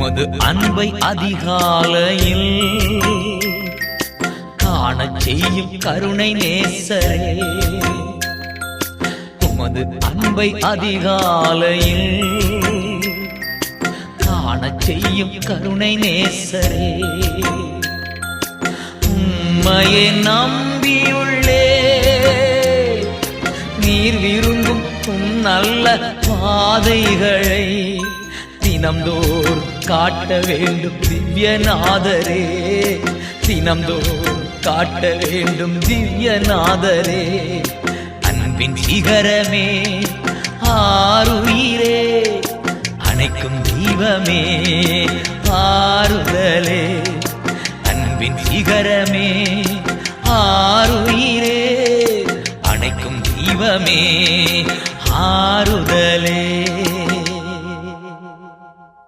உமது அன்பை அதிகாலையில் காணச் செய்யும் கருணை நேசரே. உமது அன்பை அதிகாலையில் காணச் செய்யும் கருணை நேசரே. உம்மையே நம்பியுள்ளே நீர் விரும்பும் நல்ல பாதைகளை தினம்தோறும் காட்ட வேண்டும் திவ்யநாதரே. தினம்தோறும் காட்ட வேண்டும் திவ்யநாதரே. அன்பின் சிகரமே ஆருயிரே, அணைக்கும் தெய்வமே ஆறுதலே. அன்பின் சிகரமே ஆருயிரே, அணைக்கும் தெய்வமே ஆறுதலே.